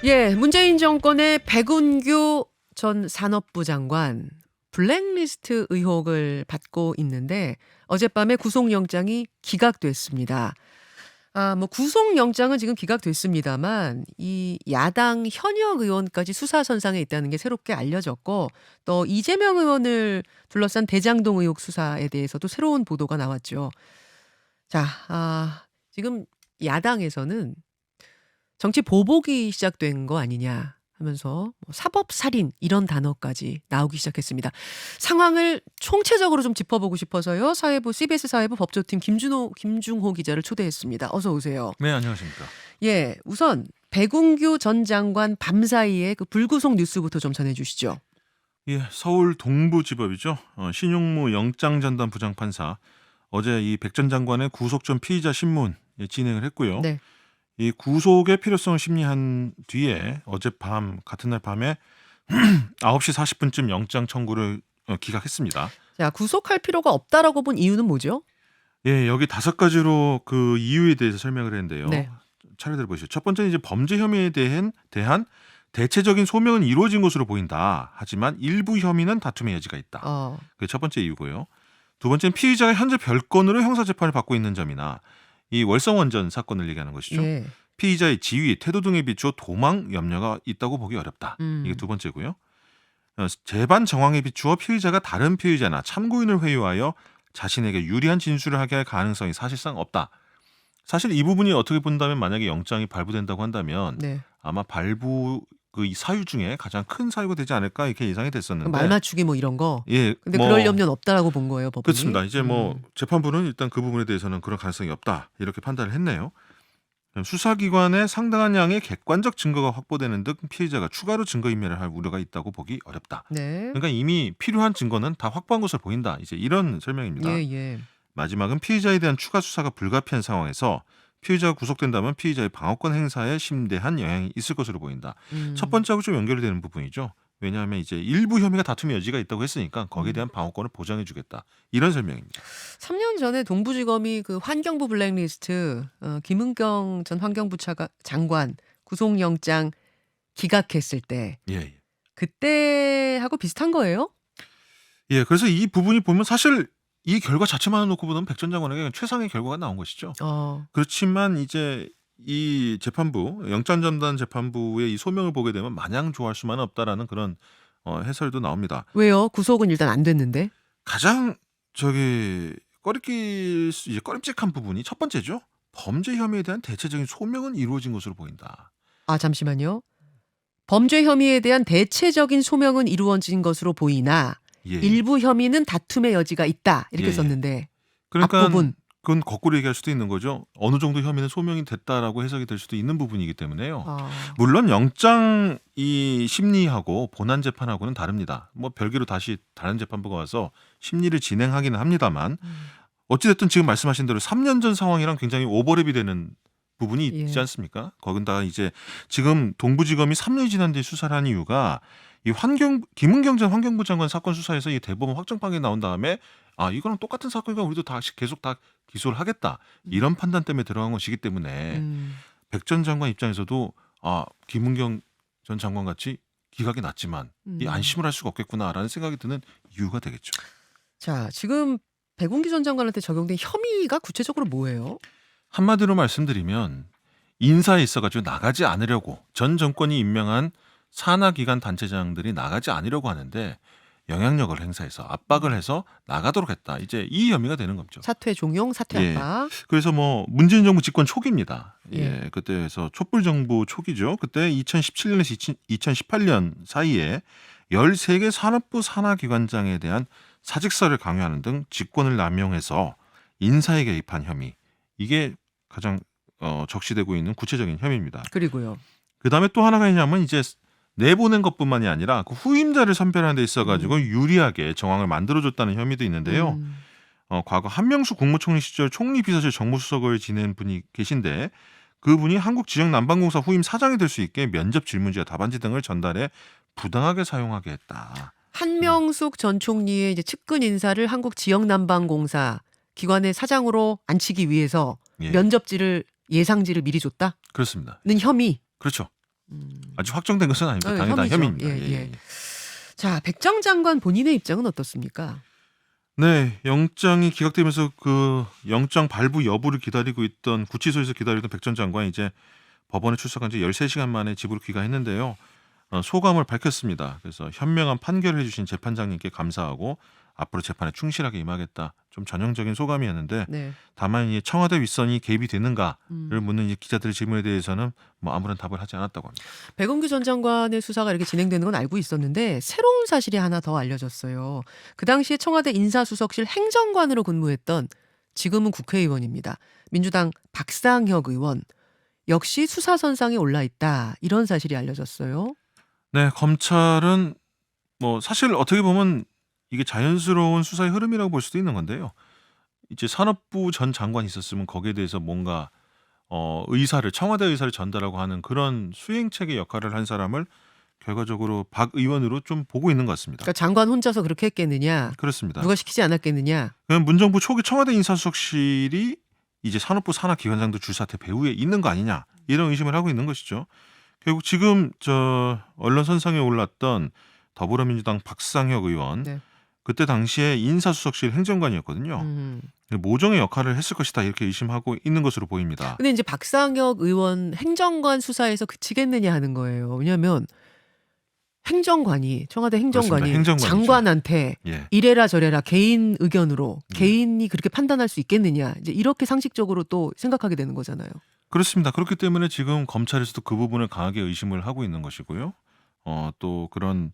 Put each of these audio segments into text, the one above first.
예, 문재인 정권의 백운규 전 산업부 장관 블랙리스트 의혹을 받고 있는데 어젯밤에 구속영장이 기각됐습니다. 구속영장은 지금 기각됐습니다만 이 야당 현역 의원까지 수사선상에 있다는 게 새롭게 알려졌고 또 이재명 의원을 둘러싼 대장동 의혹 수사에 대해서도 새로운 보도가 나왔죠. 자, 지금 야당에서는 정치 보복이 시작된 거 아니냐 하면서 사법살인 이런 단어까지 나오기 시작했습니다. 상황을 총체적으로 좀 짚어보고 싶어서요. CBS 사회부 법조팀 김중호 기자를 초대했습니다. 어서 오세요. 네, 안녕하십니까. 예, 우선 백운규 전 장관 밤사이에 그 불구속 뉴스부터 좀 전해주시죠. 예, 서울 동부지법이죠. 신용무 영장전담 부장판사 어제 이 백 전 장관의 구속 전 피의자 신문 진행을 했고요. 네. 이 구속의 필요성을 심리한 뒤에 어젯밤 같은 날 밤에 9시 40분쯤 영장 청구를 기각했습니다. 자, 구속할 필요가 없다라고 본 이유는 뭐죠? 예, 여기 5가지로 그 이유에 대해서 설명을 했는데요. 네. 차례대로 보시죠. 첫 번째는 이제 범죄 혐의에 대한 대체적인 소명은 이루어진 것으로 보인다. 하지만 일부 혐의는 다툼의 여지가 있다. 그게 첫 번째 이유고요. 두 번째는 피의자가 현재 별건으로 형사재판을 받고 있는 점이나 이 월성원전 사건을 얘기하는 것이죠. 예. 피의자의 지위, 태도 등에 비추어 도망 염려가 있다고 보기 어렵다. 이게 두 번째고요. 재반 정황에 비추어 피의자가 다른 피의자나 참고인을 회유하여 자신에게 유리한 진술을 하게 할 가능성이 사실상 없다. 사실 이 부분이 어떻게 본다면 만약에 영장이 발부된다고 한다면 네. 아마 발부 그 사유 중에 가장 큰 사유가 되지 않을까 이렇게 예상이 됐었는데. 말 맞추기 뭐 이런 거. 예, 근데 그럴 염려는 없다라고 본 거예요, 법원이. 그렇습니다. 이제 재판부는 일단 그 부분에 대해서는 그런 가능성이 없다 이렇게 판단을 했네요. 수사기관에 상당한 양의 객관적 증거가 확보되는 등 피해자가 추가로 증거인멸을 할 우려가 있다고 보기 어렵다. 네. 그러니까 이미 필요한 증거는 다 확보한 것으로 보인다. 이제 이런 설명입니다. 예. 마지막은 피의자에 대한 추가 수사가 불가피한 상황에서 피의자가 구속된다면 피의자의 방어권 행사에 심대한 영향이 있을 것으로 보인다. 첫 번째하고 좀 연결이 되는 부분이죠. 왜냐하면 이제 일부 혐의가 다툼의 여지가 있다고 했으니까 거기에 대한 방어권을 보장해주겠다. 이런 설명입니다. 3년 전에 동부지검이 그 환경부 블랙리스트 김은경 전 환경부 장관 구속영장 기각했을 때 예. 그때하고 비슷한 거예요? 예, 그래서 이 부분이 보면 사실 이 결과 자체만 놓고 보면 백 전 장관에게 최상의 결과가 나온 것이죠. 그렇지만 이제 이 재판부, 영장전담 재판부의 이 소명을 보게 되면 마냥 좋아할 수만은 없다라는 그런 해설도 나옵니다. 왜요? 구속은 일단 안 됐는데. 가장 꺼림칙한 부분이 첫 번째죠. 범죄 혐의에 대한 대체적인 소명은 이루어진 것으로 보인다. 잠시만요. 범죄 혐의에 대한 대체적인 소명은 이루어진 것으로 보이나 예. 일부 혐의는 다툼의 여지가 있다 이렇게 예. 썼는데 그러니까 앞부분. 그건 거꾸로 얘기할 수도 있는 거죠. 어느 정도 혐의는 소명이 됐다라고 해석이 될 수도 있는 부분이기 때문에요. 물론 영장 이 심리하고 본안 재판하고는 다릅니다. 뭐 별개로 다시 다른 재판부가 와서 심리를 진행하기는 합니다만 어찌됐든 지금 말씀하신 대로 3년 전 상황이랑 굉장히 오버랩이 되는 부분이 있지 않습니까? 거기다가 이제 지금 동부지검이 3년이 지난 뒤에 수사를 한 이유가 이 김은경 전 환경부 장관 사건 수사에서 이 대법원 확정 판결이 나온 다음에 이거랑 똑같은 사건이니까 우리도 계속 다 기소를 하겠다. 이런 판단 때문에 들어간 것이기 때문에 백 전 장관 입장에서도 김은경 전 장관 같이 기각이 났지만 이 안심을 할 수가 없겠구나라는 생각이 드는 이유가 되겠죠. 자, 지금 백운규 전 장관한테 적용된 혐의가 구체적으로 뭐예요? 한마디로 말씀드리면 인사에 있어가지고 나가지 않으려고 전 정권이 임명한 산하기관 단체장들이 나가지 않으려고 하는데 영향력을 행사해서 압박을 해서 나가도록 했다. 이제 이 혐의가 되는 거죠. 사퇴 종용, 사퇴 압박. 그래서 문재인 정부 집권 초기입니다. 그때에서 촛불 정부 초기죠. 그때 2017년에서 2018년 사이에 13개 산업부 산하기관장에 대한 사직서를 강요하는 등 직권을 남용해서 인사에 개입한 혐의. 이게 가장 적시되고 있는 구체적인 혐의입니다. 그리고요. 그다음에 또 하나가 있냐면 이제 내보낸 것뿐만이 아니라 그 후임자를 선별하는 데 있어가지고 유리하게 정황을 만들어줬다는 혐의도 있는데요. 과거 한명수 국무총리 시절 총리비서실 정무수석을 지낸 분이 계신데 그분이 한국지역난방공사 후임 사장이 될 수 있게 면접 질문지와 답안지 등을 전달해 부당하게 사용하게 했다. 한명숙 전 총리의 이제 측근 인사를 한국지역난방공사 기관의 사장으로 앉히기 위해서 면접지를 예상지를 미리 줬다? 그렇습니다. 는 혐의. 그렇죠. 아직 확정된 것은 아닙니다. 네, 당연히 다 혐의죠. 혐의입니다. 예, 예, 예. 예. 자, 백정 장관 본인의 입장은 어떻습니까? 네, 영장이 기각되면서 그 영장 발부 여부를 기다리고 있던 구치소에서 기다리던 백 전 장관이 이제 법원에 출석한 지 13시간 만에 집으로 귀가했는데요. 소감을 밝혔습니다. 그래서 현명한 판결을 해주신 재판장님께 감사하고 앞으로 재판에 충실하게 임하겠다. 좀 전형적인 소감이었는데 네. 다만 이 청와대 윗선이 개입이 되는가를 음. 묻는 이 기자들의 질문에 대해서는 뭐 아무런 답을 하지 않았다고 합니다. 백운규 전 장관의 수사가 이렇게 진행되는 건 알고 있었는데 새로운 사실이 하나 더 알려졌어요. 그 당시에 청와대 인사수석실 행정관으로 근무했던 지금은 국회의원입니다. 민주당 박상혁 의원 역시 수사선상에 올라 있다. 이런 사실이 알려졌어요. 네, 검찰은 뭐 사실 어떻게 보면 이게 자연스러운 수사의 흐름이라고 볼 수도 있는 건데요. 이제 산업부 전 장관이 있었으면 거기에 대해서 뭔가 의사를 청와대 의사를 전달하고 하는 그런 수행책의 역할을 한 사람을 결과적으로 박 의원으로 좀 보고 있는 것 같습니다. 그러니까 장관 혼자서 그렇게 했겠느냐? 그렇습니다. 누가 시키지 않았겠느냐? 그럼 문정부 초기 청와대 인사수석실이 이제 산업부 산하기관장도 줄사태 배후에 있는 거 아니냐 이런 의심을 하고 있는 것이죠. 결국 지금 저 언론 선상에 올랐던 더불어민주당 박상혁 의원 네. 그때 당시에 인사수석실 행정관이었거든요. 모종의 역할을 했을 것이다 이렇게 의심하고 있는 것으로 보입니다. 근데 이제 박상혁 의원 행정관 수사에서 그치겠느냐 하는 거예요. 왜냐하면 청와대 행정관이 그렇습니다. 행정관이죠. 장관한테 예. 이래라 저래라 개인 의견으로 개인이 그렇게 판단할 수 있겠느냐 이제 이렇게 상식적으로 또 생각하게 되는 거잖아요. 그렇습니다. 그렇기 때문에 지금 검찰에서도 그 부분을 강하게 의심을 하고 있는 것이고요. 또 그런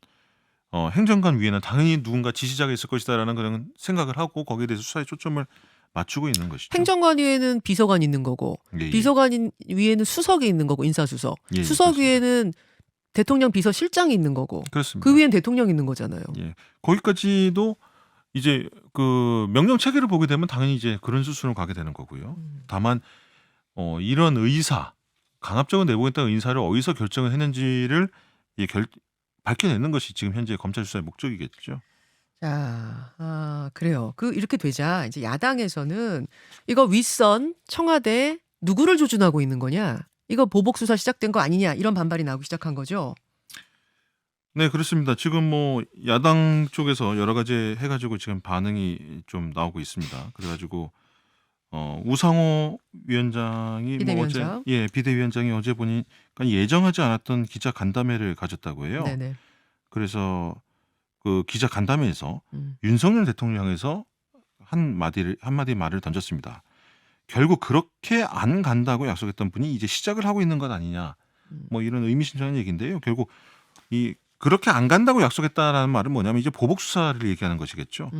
행정관 위에는 당연히 누군가 지시자가 있을 것이다라는 그런 생각을 하고 거기에 대해서 수사에 초점을 맞추고 있는 것이죠. 행정관 위에는 비서관 있는 거고 예, 예. 비서관 위에는 수석이 있는 거고 인사수석 예, 예, 수석 그렇습니다. 위에는 대통령 비서실장이 있는 거고 그렇습니다. 그 위엔 대통령이 있는 거잖아요. 예. 거기까지도 이제 그 명령 체계를 보게 되면 당연히 이제 그런 수순을 가게 되는 거고요. 다만 이런 의사 강압적으로 내보겠다는 의사를 어디서 결정을 했는지를 밝혀내는 것이 지금 현재 검찰 수사의 목적이겠죠. 자, 그래요. 이렇게 되자 이제 야당에서는 이거 윗선 청와대 누구를 조준하고 있는 거냐? 이거 보복 수사 시작된 거 아니냐? 이런 반발이 나오기 시작한 거죠. 네, 그렇습니다. 지금 뭐 야당 쪽에서 여러 가지 해가지고 지금 반응이 좀 나오고 있습니다. 그래가지고 우상호 위원장이 비대위원장. 비대위원장이 어제 보니까 예정하지 않았던 기자 간담회를 가졌다고 해요. 네네. 그래서 그 기자 간담회에서 음. 윤석열 대통령 향해서 한마디 말을 던졌습니다. 결국 그렇게 안 간다고 약속했던 분이 이제 시작을 하고 있는 것 아니냐. 뭐 이런 의미심장한 얘기인데요. 결국 그렇게 안 간다고 약속했다라는 말은 뭐냐면 이제 보복 수사를 얘기하는 것이겠죠.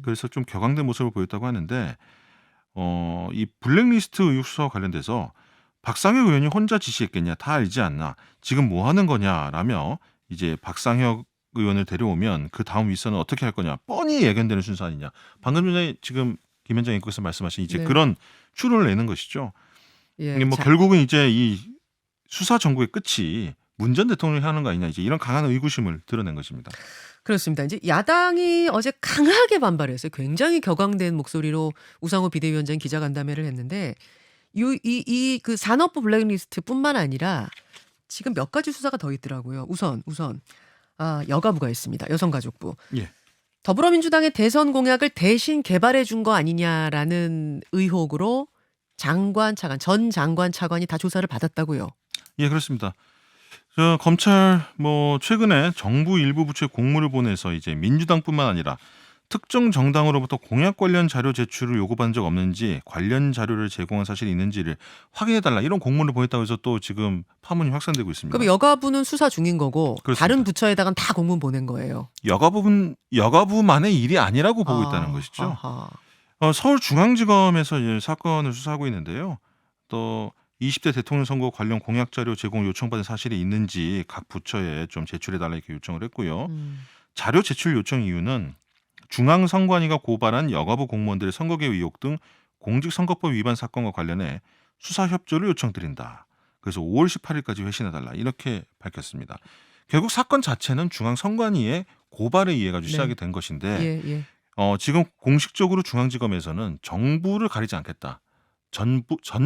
그래서 좀 격앙된 모습을 보였다고 하는데 이 블랙리스트 의혹 수사와 관련돼서 박상혁 의원이 혼자 지시했겠냐, 다 알지 않나, 지금 뭐 하는 거냐라며 이제 박상혁 의원을 데려오면 그 다음 윗선은 어떻게 할 거냐, 뻔히 예견되는 순서 아니냐. 방금 전에 지금 김 위원장 앵커께서 말씀하신 이제 네. 그런 추론을 내는 것이죠. 예. 이게 뭐 결국은 이제 이 수사 정국의 끝이 문 전 대통령이 하는 거 아니냐, 이제 이런 강한 의구심을 드러낸 것입니다. 그렇습니다. 이제 야당이 어제 강하게 반발했어요. 굉장히 격앙된 목소리로 우상호 비대위원장 기자간담회를 했는데 그 산업부 블랙리스트뿐만 아니라 지금 몇 가지 수사가 더 있더라고요. 우선 여가부가 있습니다. 여성가족부. 예. 더불어민주당의 대선 공약을 대신 개발해 준 거 아니냐라는 의혹으로 전 장관 차관이 다 조사를 받았다고요. 예, 그렇습니다. 검찰 최근에 정부 일부 부처에 공문을 보내서 이제 민주당뿐만 아니라 특정 정당으로부터 공약 관련 자료 제출을 요구받은 적 없는지, 관련 자료를 제공한 사실이 있는지를 확인해달라, 이런 공문을 보냈다고 해서 또 지금 파문이 확산되고 있습니다. 그럼 여가부는 수사 중인 거고 그렇습니다. 다른 부처에다가는 다 공문 보낸 거예요. 여가부만의 일이 아니라고 보고 있다는 것이죠. 아하. 서울중앙지검에서 이제 사건을 수사하고 있는데요. 또 20대 대통령 선거 관련 공약 자료 제공 요청받은 사실이 있는지 각 부처에 좀 제출해달라 이렇게 요청을 했고요. 자료 제출 요청 이유는 중앙선관위가 고발한 여가부 공무원들의 선거개 의혹 등 공직선거법 위반 사건과 관련해 수사 협조를 요청드린다. 그래서 5월 18일까지 회신해달라 이렇게 밝혔습니다. 결국 사건 자체는 중앙선관위의 고발에 의해 가지고 시작이 된 것인데 예. 지금 공식적으로 중앙지검에서는 정부를 가리지 않겠다. 전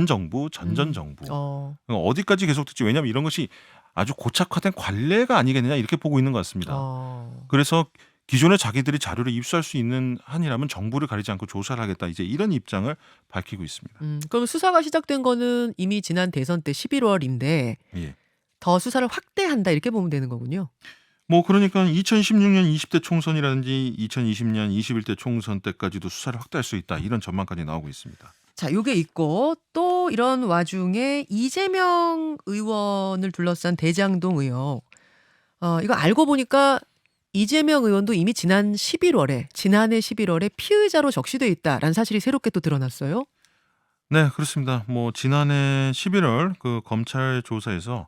정부, 전 정부. 어디까지 계속될지, 왜냐하면 이런 것이 아주 고착화된 관례가 아니겠느냐 이렇게 보고 있는 것 같습니다. 그래서 기존에 자기들이 자료를 입수할 수 있는 한이라면 정부를 가리지 않고 조사를 하겠다. 이제 이런 입장을 밝히고 있습니다. 그럼 수사가 시작된 거는 이미 지난 대선 때 11월인데 예. 더 수사를 확대한다 이렇게 보면 되는 거군요. 뭐 그러니까 2016년 20대 총선이라든지 2020년 21대 총선 때까지도 수사를 확대할 수 있다. 이런 전망까지 나오고 있습니다. 자, 요게 있고 또 이런 와중에 이재명 의원을 둘러싼 대장동 의혹. 이거 알고 보니까 이재명 의원도 이미 지난해 11월에 피의자로 적시돼 있다라는 사실이 새롭게 또 드러났어요. 네, 그렇습니다. 뭐 지난해 11월 그 검찰 조사에서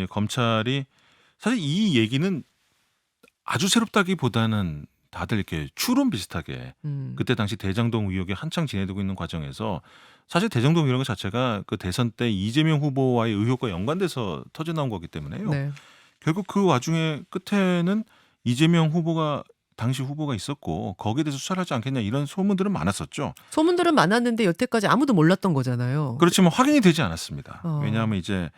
검찰이 사실 이 얘기는 아주 새롭다기보다는 다들 이렇게 추론 비슷하게 그때 당시 대장동 의혹이 한창 진행되고 있는 과정에서 사실 대장동 이런 것 자체가 그 대선 때 이재명 후보와의 의혹과 연관돼서 터져 나온 거기 때문에요. 네. 결국 그 와중에 끝에는 이재명 후보가 당시 후보가 있었고 거기에 대해서 수사를 하지 않겠냐 이런 소문들은 많았었죠. 소문들은 많았는데 여태까지 아무도 몰랐던 거잖아요. 그렇지만 확인이 되지 않았습니다. 어. 왜냐하면 이제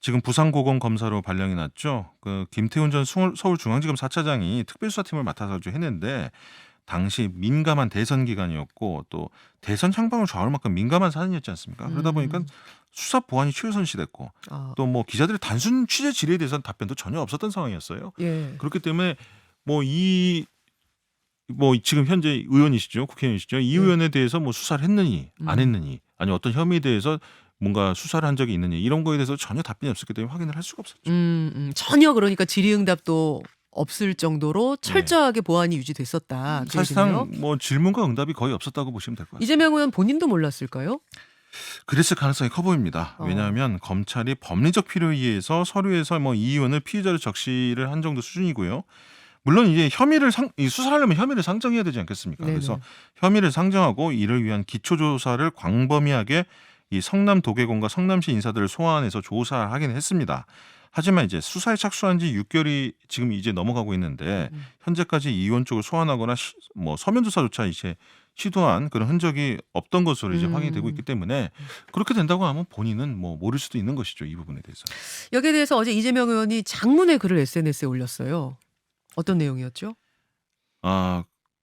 지금 부산고검검사로 발령이 났죠. 그 김태훈 전 서울중앙지검 4차장이 특별수사팀을 맡아서 했는데 당시 민감한 대선 기간이었고 또 대선 향방을 좌우할 만큼 민감한 사안이었지 않습니까? 그러다 보니까 수사 보안이 최우선시됐고 또 뭐 기자들의 단순 취재 질의에 대해서는 답변도 전혀 없었던 상황이었어요. 예. 그렇기 때문에 뭐 지금 현재 의원이시죠, 국회의원이시죠. 이 의원에 대해서 뭐 수사를 했느니 안 했느니 아니 어떤 혐의에 대해서 뭔가 수사를 한 적이 있느니 이런 거에 대해서 전혀 답변이 없었기 때문에 확인을 할 수가 없었죠. 전혀 그러니까 질의응답도 없을 정도로 철저하게 보안이 유지됐었다. 그 사실상 얘기네요. 뭐 질문과 응답이 거의 없었다고 보시면 될 것 같아요. 이재명 의원 본인도 몰랐을까요? 그랬을 가능성이 커 보입니다. 왜냐하면 검찰이 법리적 필요에 의해서 서류에서 뭐 이 의원을 피의자로 적시를 한 정도 수준이고요. 물론 이제 수사하려면 혐의를 상정해야 되지 않겠습니까? 네네. 그래서 혐의를 상정하고 이를 위한 기초조사를 광범위하게 이 성남 도계공과 성남시 인사들을 소환해서 조사하긴 했습니다. 하지만 이제 수사에 착수한 지 6개월이 지금 이제 넘어가고 있는데 현재까지 이 의원 쪽을 소환하거나 뭐 서면 조사조차 이제 시도한 그런 흔적이 없던 것으로 이제 확인이 되고 있기 때문에 그렇게 된다고 하면 본인은 뭐 모를 수도 있는 것이죠. 이 부분에 대해서. 여기에 대해서 어제 이재명 의원이 장문의 글을 SNS에 올렸어요. 어떤 내용이었죠?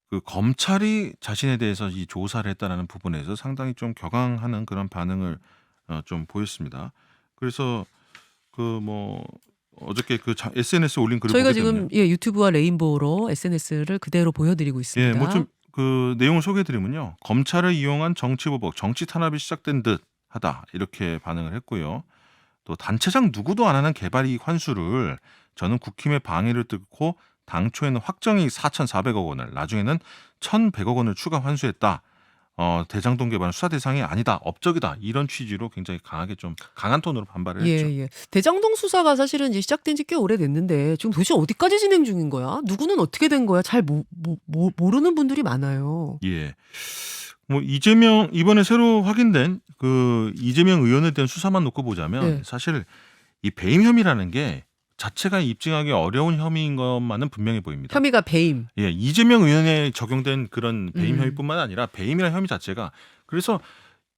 그 검찰이 자신에 대해서 이 조사를 했다라는 부분에서 상당히 좀 격앙하는 그런 반응을 좀 보였습니다. 그래서 그 뭐 어저께 그 SNS에 올린 글을 저희가 보게 지금 되면요. 유튜브와 레인보우로 SNS를 그대로 보여드리고 있습니다. 뭐 좀 그 내용을 소개해드리면요. 검찰을 이용한 정치보복, 정치 탄압이 시작된 듯하다 이렇게 반응을 했고요. 또 단체장 누구도 안 하는 개발이익 환수를 저는 국힘의 방해를 뚫고 당초에는 확정이익 4,400억 원을 나중에는 1,100억 원을 추가 환수했다. 대장동 개발은 수사 대상이 아니다. 업적이다. 이런 취지로 굉장히 강한 톤으로 반발을 했죠. 예. 대장동 수사가 사실은 이제 시작된 지 꽤 오래됐는데 지금 도대체 어디까지 진행 중인 거야? 누구는 어떻게 된 거야? 잘 모르는 분들이 많아요. 예. 뭐 이재명 이번에 새로 확인된 그 이재명 의원에 대한 수사만 놓고 보자면 네. 사실 이 배임 혐의라는 게 자체가 입증하기 어려운 혐의인 것만은 분명해 보입니다. 혐의가 배임. 예, 이재명 의원에 적용된 그런 배임 혐의뿐만 아니라 배임이라는 혐의 자체가 그래서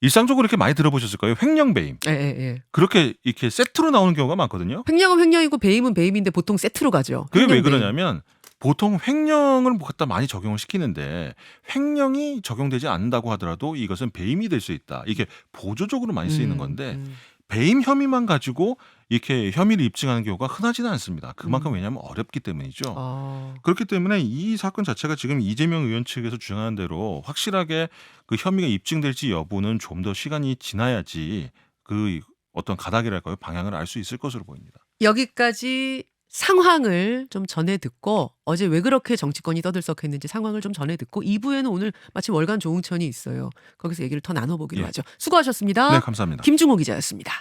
일상적으로 이렇게 많이 들어보셨을 거예요. 횡령 배임. 예. 그렇게 이렇게 세트로 나오는 경우가 많거든요. 횡령은 횡령이고 배임은 배임인데 보통 세트로 가죠. 그게 왜 횡령, 배임. 그러냐면 보통 횡령을 갖다 많이 적용을 시키는데 횡령이 적용되지 않는다고 하더라도 이것은 배임이 될 수 있다. 이게 보조적으로 많이 쓰이는 건데 배임 혐의만 가지고 이렇게 혐의를 입증하는 경우가 흔하지는 않습니다. 그만큼 왜냐하면 어렵기 때문이죠. 그렇기 때문에 이 사건 자체가 지금 이재명 의원 측에서 주장하는 대로 확실하게 그 혐의가 입증될지 여부는 좀 더 시간이 지나야지 그 어떤 가닥이랄까요? 방향을 알 수 있을 것으로 보입니다. 여기까지 상황을 좀 전해 듣고 어제 왜 그렇게 정치권이 떠들썩했는지 상황을 좀 전해 듣고 2부에는 오늘 마침 월간 조응천이 있어요. 거기서 얘기를 더 나눠보기로 하죠. 수고하셨습니다. 네, 감사합니다. 김중호 기자였습니다.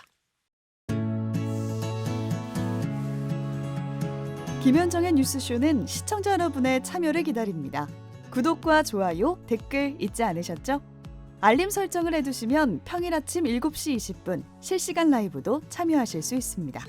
김현정의 뉴스쇼는 시청자 여러분의 참여를 기다립니다. 구독과 좋아요, 댓글 잊지 않으셨죠? 알림 설정을 해두시면 평일 아침 7시 20분 실시간 라이브도 참여하실 수 있습니다.